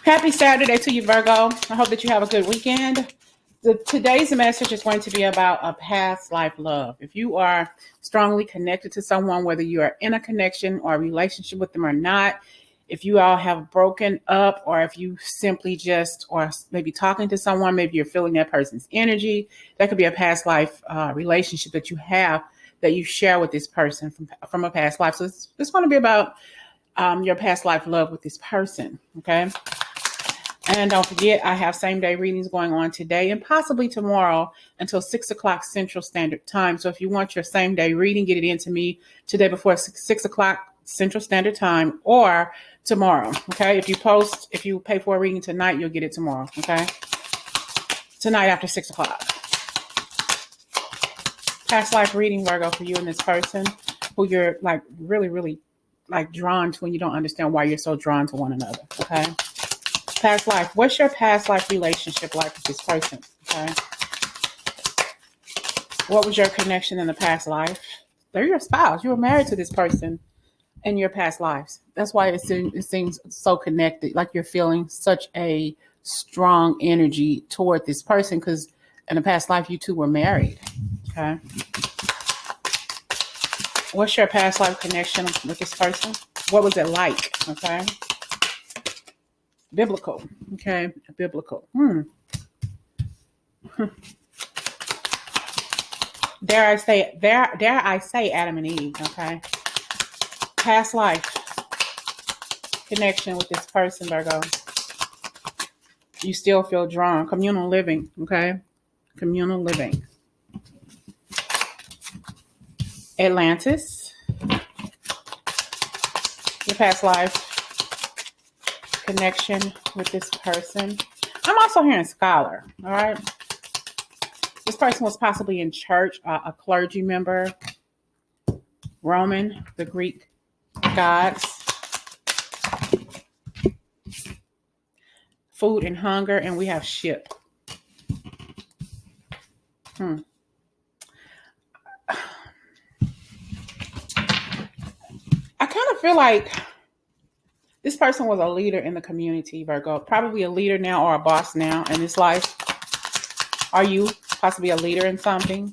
Happy Saturday to you, Virgo. I hope that you have a good weekend. Today's message is going to be about a past life love. If you are strongly connected to someone, whether you are in a connection or a relationship with them or not, if you all have broken up, or if you simply just, or maybe talking to someone, maybe you're feeling that person's energy, that could be a past life relationship that you have, that you share with this person from a past life. So it's going to be about your past life love with this person, okay? And don't forget, I have same-day readings going on today and possibly tomorrow until 6 o'clock Central Standard Time. So if you want your same-day reading, get it into me today before 6 o'clock Central Standard Time or tomorrow, okay? If you pay for a reading tonight, you'll get it tomorrow, okay? Tonight after 6 o'clock. Past life reading, Virgo, for you and this person who you're like really, really like drawn to, and you don't understand why you're so drawn to one another, okay? Past life. What's your past life relationship like with this person? Okay. What was your connection in the past life? They're your spouse. You were married to this person in your past lives. That's why it seems so connected. Like you're feeling such a strong energy toward this person because in the past life you two were married. Okay. What's your past life connection with this person? What was it like? Okay. Biblical. Okay. Biblical. Dare I say Adam and Eve, okay? Past life connection with this person, Virgo. You still feel drawn. Communal living, okay? Communal living. Atlantis. Your past life connection with this person. I'm also hearing scholar, all right? This person was possibly in church, a clergy member, Roman, the Greek gods, food and hunger, and we have ship. I kind of feel like this person was a leader in the community, Virgo. Probably a leader now or a boss now in this life. Are you possibly a leader in something?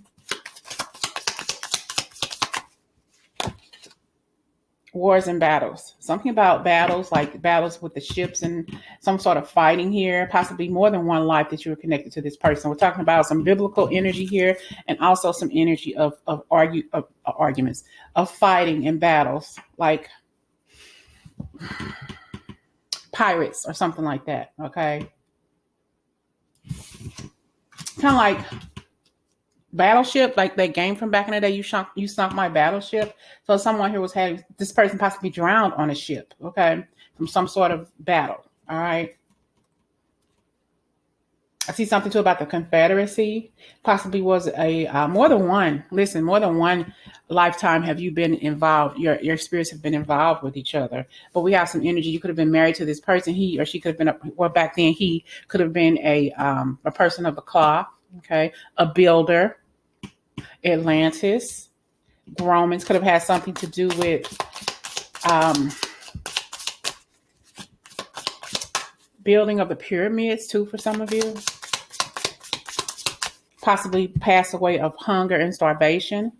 Wars and battles. Something about battles, like battles with the ships and some sort of fighting here. Possibly more than one life that you were connected to this person. We're talking about some biblical energy here and also some energy of arguments, of fighting and battles, like pirates or something like that, okay? Kind of like Battleship, like that game from back in the day, you sunk my battleship. So someone here was having this person possibly drowned on a ship, okay, from some sort of battle, all right? I see something too about the Confederacy. Possibly was a more than one lifetime have you been involved. Your spirits have been involved with each other. But we have some energy. You could have been married to this person. He or she could have been, back then he could have been a person of the cloth, okay, a builder. Atlantis, Romans could have had something to do with building of the pyramids too for some of you. Possibly pass away of hunger and starvation.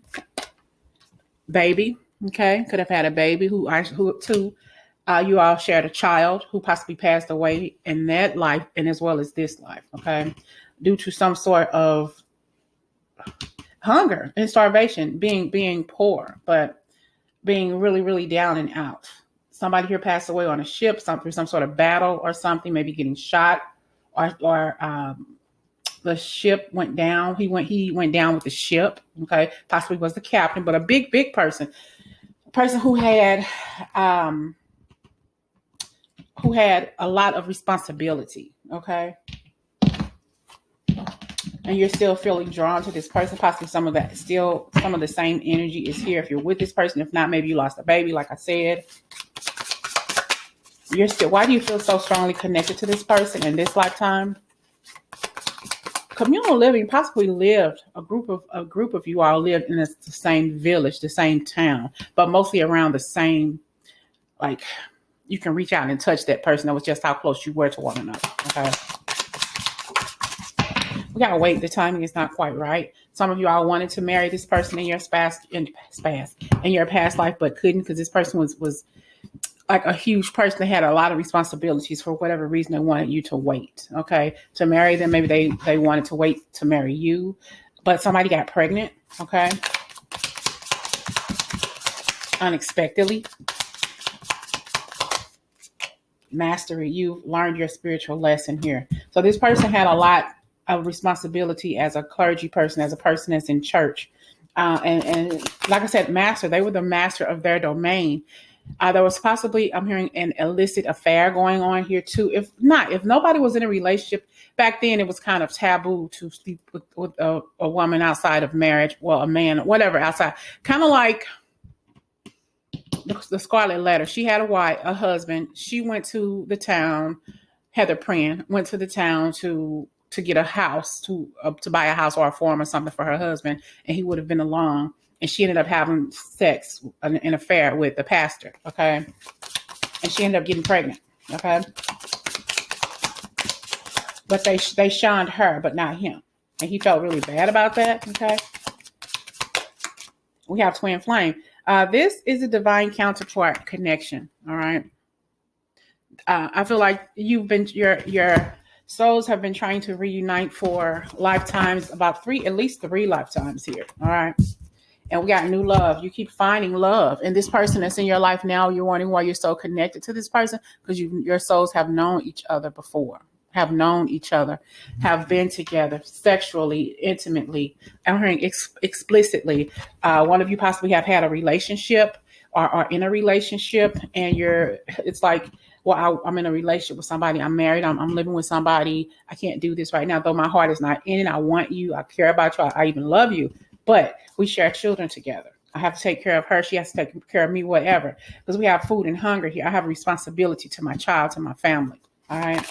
Baby, okay, could have had a baby who you all shared a child who possibly passed away in that life and as well as this life, okay, due to some sort of hunger and starvation, being poor, but being really, really down and out. Somebody here passed away on a ship, through some sort of battle or something, maybe getting shot, or the ship went down. He went down with the ship. Okay, possibly was the captain, but a big person, a person who had a lot of responsibility. Okay. And you're still feeling drawn to this person, possibly some of the same energy is here if you're with this person. If not, maybe you lost a baby, like I said. Why do you feel so strongly connected to this person in this lifetime? Communal living, possibly lived, a group of you all lived in the same village, the same town, but mostly around the same, like, you can reach out and touch that person. That was just how close you were to one another. Okay. We gotta wait. The timing is not quite right. Some of you all wanted to marry this person in your in your past life, but couldn't because this person was like a huge person. They had a lot of responsibilities. For whatever reason, they wanted you to wait. Okay, to marry them. Maybe they wanted to wait to marry you, but somebody got pregnant. Okay, unexpectedly. Mastery. You learned your spiritual lesson here. So this person had a lot of responsibility as a clergy person, as a person that's in church. And like I said, master, they were the master of their domain. There was possibly, I'm hearing, an illicit affair going on here too. If nobody was in a relationship back then, it was kind of taboo to sleep with a woman outside of marriage. Well, a man, whatever, outside. Kind of like the Scarlet Letter. She had a husband. She went to the town, Heather Pran went to the town to get a house, to buy a house or a farm or something for her husband, and he would have been along. And she ended up having sex, an affair with the pastor, okay? And she ended up getting pregnant, okay? But they shunned her, but not him. And he felt really bad about that, okay? We have twin flame. This is a divine counterpart connection, all right? I feel like your souls have been trying to reunite for lifetimes, at least three lifetimes here, all right? And we got new love. You keep finding love. And this person that's in your life now, you're wondering why you're so connected to this person, because your souls have known each other before, have known each other, have been together sexually, intimately. I'm hearing explicitly. One of you possibly have had a relationship or are in a relationship, and it's like, well, I'm in a relationship with somebody. I'm married. I'm living with somebody. I can't do this right now, though my heart is not in it. I want you. I care about you. I even love you. But we share children together. I have to take care of her. She has to take care of me, whatever. Because we have food and hunger here. I have a responsibility to my child, to my family. All right.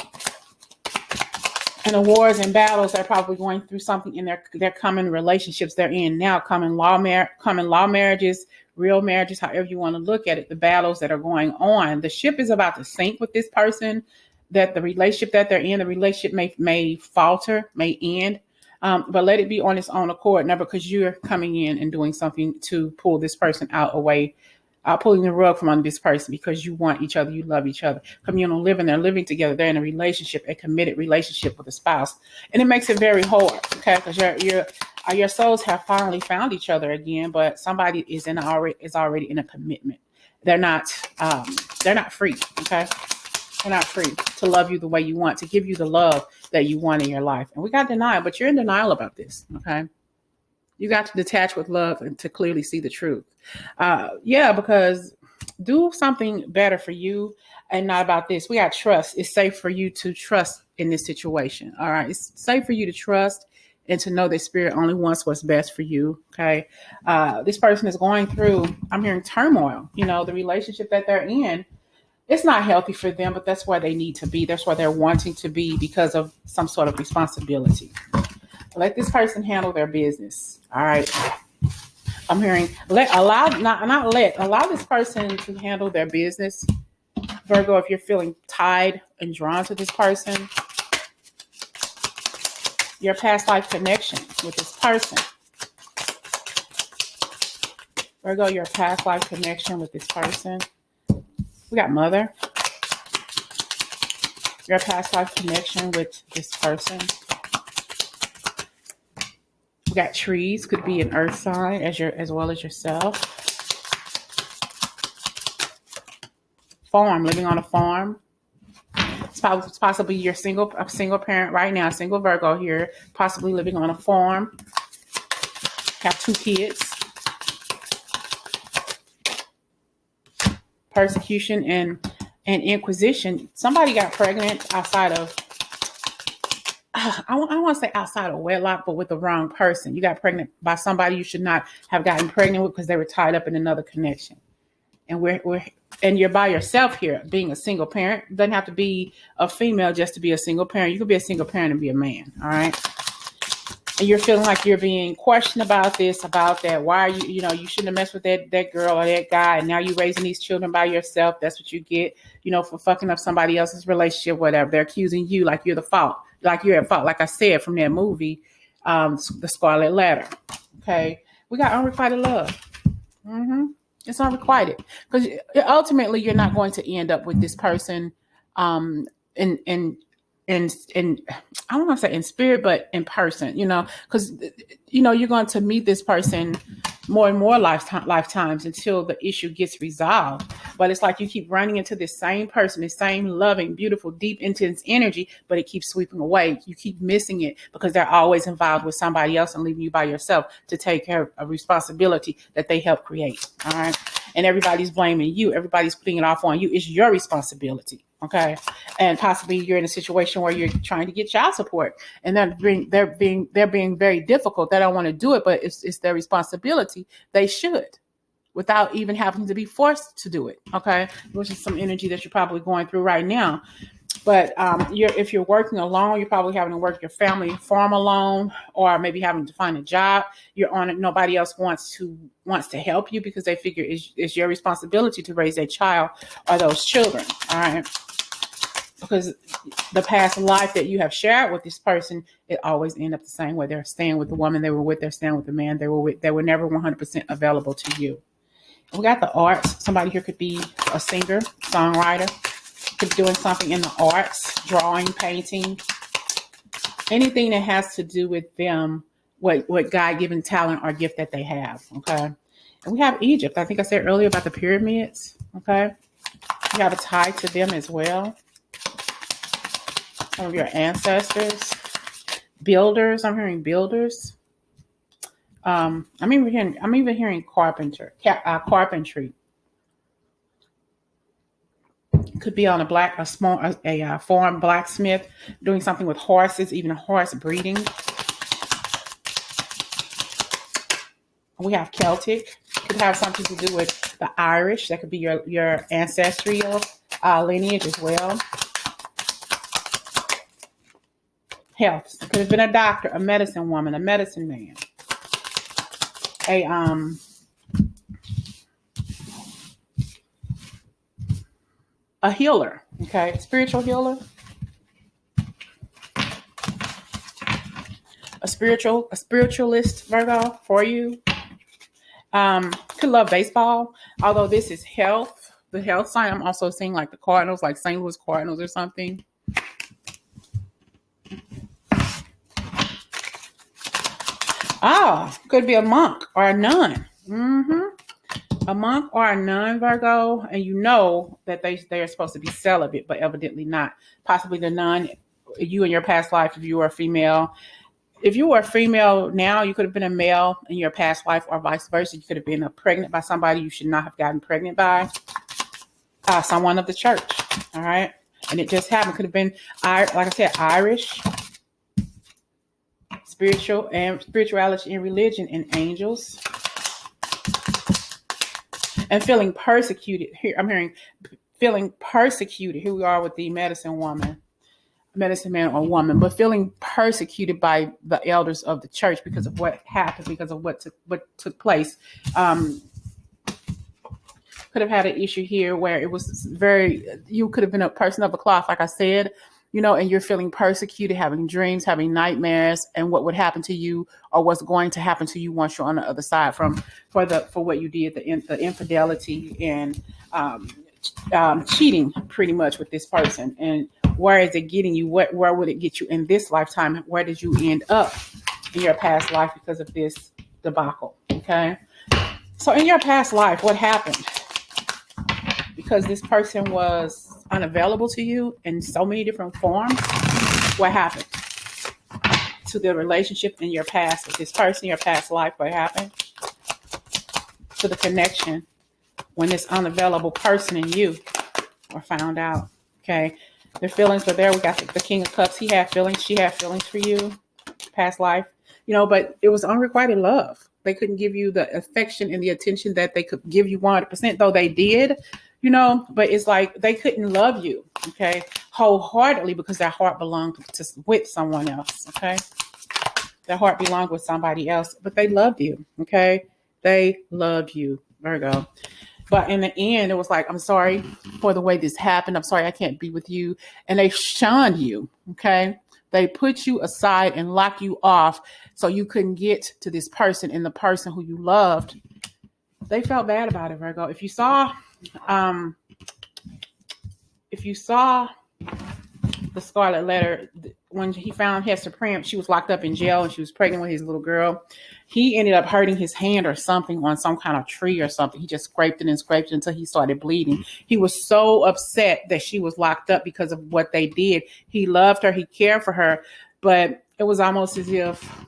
And the wars and battles, they're probably going through something in their common relationships they're in now, common law marriages, real marriages, however you want to look at it, the battles that are going on. The ship is about to sink with this person, that the relationship that they're in, the relationship may falter, may end. But let it be on its own accord, not because you're coming in and doing something to pull this person away, pulling the rug from under this person because you want each other, you love each other. Communal living, they're living together, they're in a relationship, a committed relationship with a spouse, and it makes it very hard, okay? Because your souls have finally found each other again, but somebody is already in a commitment. They're not free, okay? They're not free to love you the way you want, to give you the love that you want in your life. And we got denial, but you're in denial about this, okay? You got to detach with love and to clearly see the truth. Because do something better for you and not about this. We got trust. It's safe for you to trust in this situation, all right? It's safe for you to trust and to know that spirit only wants what's best for you, okay? This person is going through, I'm hearing turmoil, the relationship that they're in. It's not healthy for them, but that's where they need to be. That's where they're wanting to be because of some sort of responsibility. Let this person handle their business. All right. I'm hearing allow this person to handle their business. Virgo, if you're feeling tied and drawn to this person, your past life connection with this person. Virgo, your past life connection with this person. We got mother. Your past life connection with this person. We got trees, could be an earth sign as well as yourself. Farm, living on a farm. It's possibly you're a single parent right now, single Virgo here, possibly living on a farm. Have 2 kids. Persecution and inquisition. Somebody got pregnant outside of, I want to say outside of wedlock, but with the wrong person. You got pregnant by somebody you should not have gotten pregnant with because they were tied up in another connection. And and you're by yourself here, being a single parent. It doesn't have to be a female just to be a single parent. You could be a single parent and be a man. All right. and you're feeling like you're being questioned about this, about that. Why are you, you shouldn't have messed with that girl or that guy, and now you're raising these children by yourself. That's what you get, for fucking up somebody else's relationship, whatever. They're accusing you like you're the fault, like you're at fault. Like I said from that movie, The Scarlet Letter. Okay, we got unrequited love. It's unrequited because ultimately you're not going to end up with this person, in I don't want to say in spirit, but in person, because, you're going to meet this person more and more lifetimes until the issue gets resolved. But it's like you keep running into this same person, this same loving, beautiful, deep, intense energy, but it keeps sweeping away. You keep missing it because they're always involved with somebody else and leaving you by yourself to take care of a responsibility that they helped create. All right. And everybody's blaming you. Everybody's putting it off on you. It's your responsibility. Okay. And possibly you're in a situation where you're trying to get child support and they're being very difficult. They don't want to do it, but it's their responsibility. They should, without even having to be forced to do it. Okay. Which is some energy that you're probably going through right now. But if you're working alone, you're probably having to work your family farm alone, or maybe having to find a job. You're on it. Nobody else wants to help you because they figure it's your responsibility to raise a child or those children. All right. Because the past life that you have shared with this person, it always ends up the same way. They're staying with the woman they were with. They're staying with the man they were with. They were never 100% available to you. We got the arts. Somebody here could be a singer, songwriter, could be doing something in the arts, drawing, painting, anything that has to do with them, what God-given talent or gift that they have. Okay. And we have Egypt. I think I said earlier about the pyramids. Okay. You have a tie to them as well. Some of your ancestors, builders. I'm hearing builders. I'm even hearing carpentry. Could be on a farm blacksmith, doing something with horses, even horse breeding. We have Celtic. Could have something to do with the Irish. That could be your ancestral lineage as well. Health. Could have been a doctor, a medicine woman, a medicine man, a healer. Okay, spiritual healer, a spiritualist, Virgo, for you. Could love baseball, although this is health. The health sign. I'm also seeing like the Cardinals, like St. Louis Cardinals or something. Could be a monk or a nun. A monk or a nun, Virgo, and you know that they are supposed to be celibate, but evidently not. Possibly the nun, you in your past life, if you were a female. If you were a female now, you could have been a male in your past life, or vice versa. You could have been pregnant by somebody you should not have gotten pregnant by. Someone of the church. All right. And it just happened. Could have been, like I said, Irish, spirituality and religion, and angels. And feeling persecuted. Here, I'm hearing feeling persecuted. Here we are with the medicine man or woman, but feeling persecuted by the elders of the church because of what happened, because of what took place. Could have had an issue here where it was you could have been a person of the cloth, like I said, and you're feeling persecuted, having dreams, having nightmares, and what would happen to you or what's going to happen to you once you're on the other side for what you did, the infidelity and cheating pretty much with this person. And where is it getting you? Where would it get you in this lifetime? Where did you end up in your past life because of this debacle? Okay. So in your past life, what happened? Because this person was unavailable to you in so many different forms, what happened to the relationship in your past with this person, your past life? What happened to the connection when this unavailable person and you were found out? Okay. Their feelings were there. We got the King of Cups. He had feelings. She had feelings for you, past life, but it was unrequited love. They couldn't give you the affection and the attention that they could give you 100%, though they did, but it's like they couldn't love you, okay, wholeheartedly because their heart belonged with someone else, okay? Their heart belonged with somebody else, but they loved you. Okay. They love you, Virgo. But in the end, it was like, I'm sorry for the way this happened. I'm sorry I can't be with you. And they shunned you. Okay. They put you aside and locked you off so you couldn't get to this person and the person who you loved. They felt bad about it, Virgo. Um, if you saw the Scarlet Letter, when he found Hester Prynne, she was locked up in jail and she was pregnant with his little girl. He ended up hurting his hand or something on some kind of tree or something. He just scraped it and scraped it until he started bleeding. He was so upset that she was locked up because of what they did. He loved her. He cared for her. But it was almost as if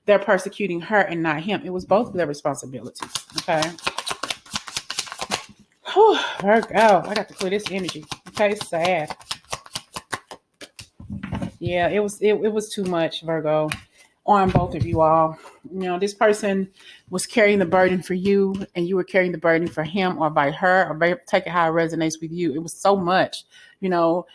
they're persecuting her and not him. It was both of their responsibilities. Okay. Whew, Virgo, I got to clear this energy. Okay, sad. Yeah, it was too much, Virgo, on both of you all. You know, this person was carrying the burden for you and you were carrying the burden for him or by her, or take it how it resonates with you. It was so much, you know,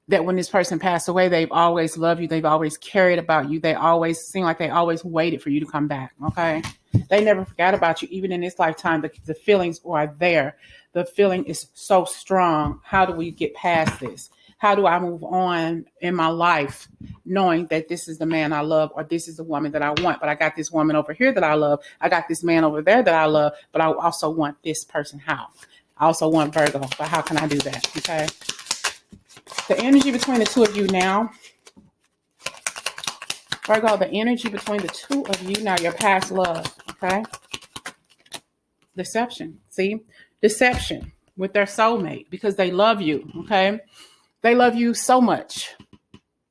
that when this person passed away, they've always loved you. They've always cared about you. They always seem like they always waited for you to come back. Okay. They never forgot about you. Even in this lifetime, the feelings are there. The feeling is so strong. How do we get past this? How do I move on in my life knowing that this is the man I love or this is the woman that I want, but I got this woman over here that I love. I got this man over there that I love, but I also want this person. How? I also want Virgo, but how can I do that? Okay. The energy between the two of you now, Virgo, the energy between the two of you now, your past love, okay? Deception, see? Deception with their soulmate because they love you, okay? They love you so much.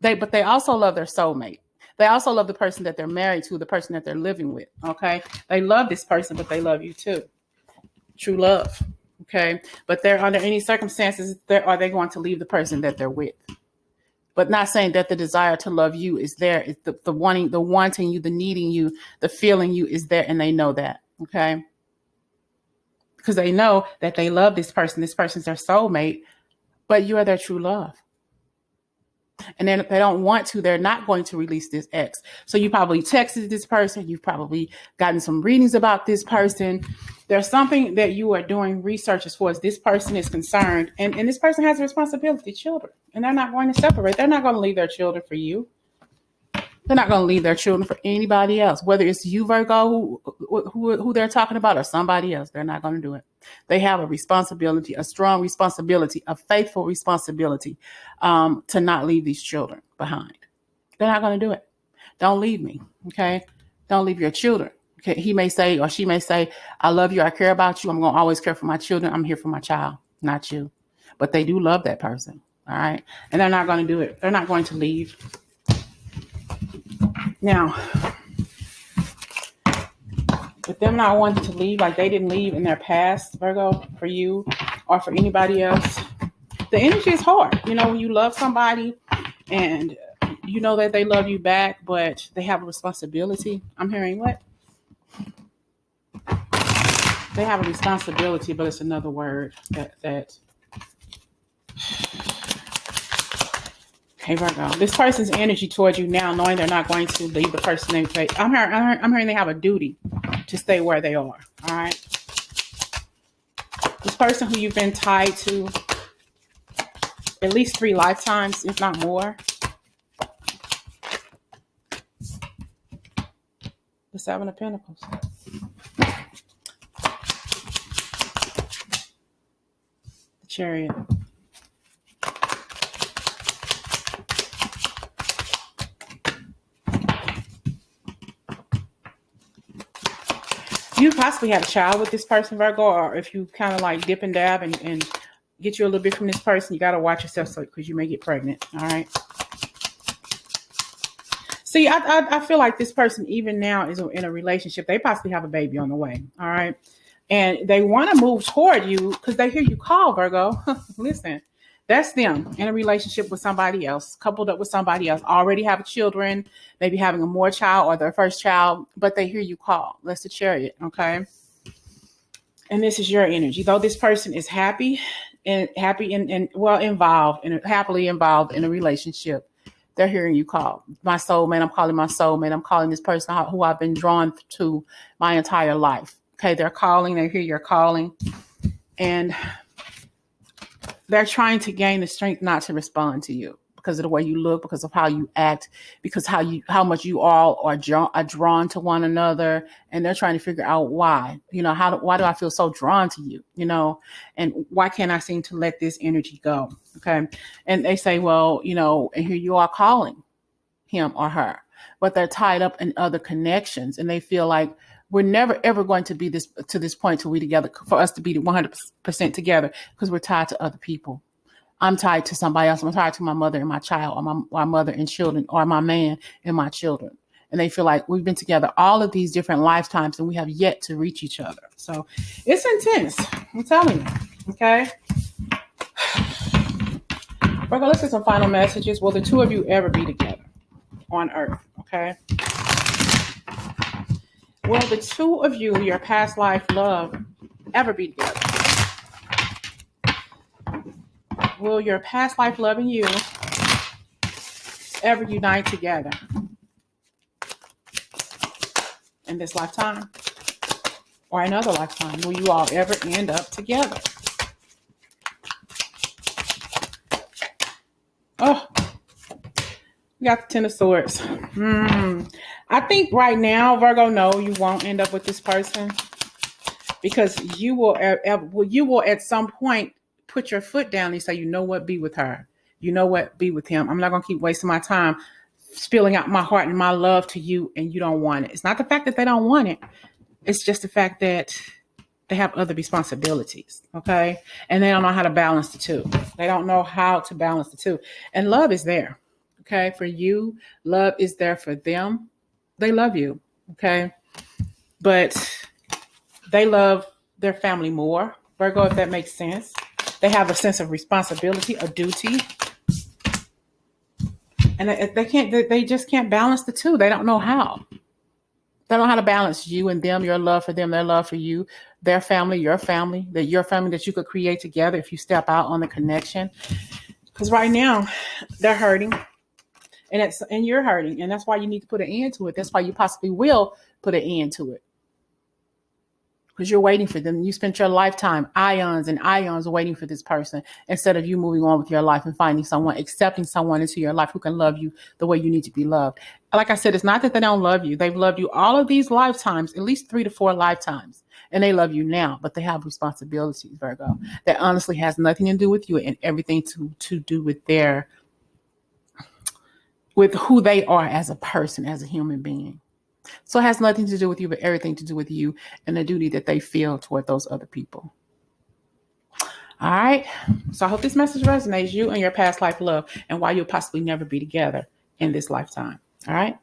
But they also love their soulmate. They also love the person that they're married to, the person that they're living with, okay? They love this person, but they love you too. True love, okay? But they're under any circumstances, are they going to leave the person that they're with? But not saying that the desire to love you is there. It's the wanting you, the needing you, the feeling you is there, and they know that, okay? Because they know that they love this person. This person's their soulmate, but you are their true love. And then if they don't want to, they're not going to release this ex. So you probably texted this person. You've probably gotten some readings about this person. There's something that you are doing research as far as this person is concerned. And this person has a responsibility, children. And they're not going to separate. They're not going to leave their children for you. They're not going to leave their children for anybody else. Whether it's you, Virgo, who they're talking about, or somebody else, they're not going to do it. They have a responsibility, a strong responsibility, a faithful responsibility to not leave these children behind. They're not going to do it. Don't leave me, okay? Don't leave your children. Okay? He may say, or she may say, I love you, I care about you, I'm going to always care for my children. I'm here for my child, not you. But they do love that person, all right? And they're not going to do it. They're not going to leave. Now, with them not wanting to leave, like they didn't leave in their past, Virgo, for you or for anybody else, the energy is hard. You know, when you love somebody and you know that they love you back, but they have a responsibility. I'm hearing what? They have a responsibility, but it's another word that okay, Virgo. This person's energy towards you now, knowing they're not going to leave the person they. I'm hearing they have a duty to stay where they are. All right. This person who you've been tied to at least 3 lifetimes, if not more. The 7 of Pentacles. The Chariot. You possibly have a child with this person, Virgo, or if you kind of like dip and dab and get you a little bit from this person, you got to watch yourself because you may get pregnant. All right. See, I feel like this person even now is in a relationship. They possibly have a baby on the way. All right. And they want to move toward you because they hear you call, Virgo. Listen, that's them in a relationship with somebody else, coupled up with somebody else, already have children, maybe having a more child or their first child, but they hear you call. That's the Chariot. Okay. And this is your energy. Though this person is happy and well involved and happily involved in a relationship, They're hearing you call. My soulmate, I'm calling my soulmate. I'm calling this person who I've been drawn to my entire life. Okay, they're calling. They hear you're calling. And they're trying to gain the strength not to respond to you because of the way you look, because of how you act, because how much you all are drawn to one another, and they're trying to figure out why. Why do I feel so drawn to you? And why can't I seem to let this energy go? Okay, and they say, well, and here you are calling him or her, but they're tied up in other connections, and they feel like we're never ever going to be to this point till we together for us to be 100% together because we're tied to other people. I'm tied to somebody else. I'm tied to my mother and my child, or my mother and children, or my man and my children. And they feel like we've been together all of these different lifetimes and we have yet to reach each other. So it's intense. I'm telling you. Okay. We're going to listen to some final messages. Will the two of you ever be together on earth? Okay. Will the two of you, your past life love, ever be together? Will your past life love and you ever unite together in this lifetime or another lifetime? Will you all ever end up together? Oh, we got the Ten of Swords. I think right now, Virgo, no, you won't end up with this person because you will at some point put your foot down and say, you know what, be with her. You know what, be with him. I'm not going to keep wasting my time spilling out my heart and my love to you and you don't want it. It's not the fact that they don't want it. It's just the fact that they have other responsibilities, okay? And they don't know how to balance the two. They don't know how to balance the two. And love is there, okay? For you, love is there for them. They love you, okay? But they love their family more, Virgo, if that makes sense. They have a sense of responsibility, a duty. And they just can't balance the two. They don't know how. They don't know how to balance you and them, your love for them, their love for you, their family, your family that you could create together if you step out on the connection. Because right now, they're hurting. And you're hurting. And that's why you need to put an end to it. That's why you possibly will put an end to it. Because you're waiting for them. You spent your lifetime, ions and ions waiting for this person instead of you moving on with your life and finding someone, accepting someone into your life who can love you the way you need to be loved. Like I said, it's not that they don't love you. They've loved you all of these lifetimes, at least 3 to 4 lifetimes. And they love you now, but they have responsibilities, Virgo, that honestly has nothing to do with you and everything to do with who they are as a person, as a human being. So it has nothing to do with you, but everything to do with you and the duty that they feel toward those other people. All right. So I hope this message resonates, you and your past life love and why you'll possibly never be together in this lifetime. All right.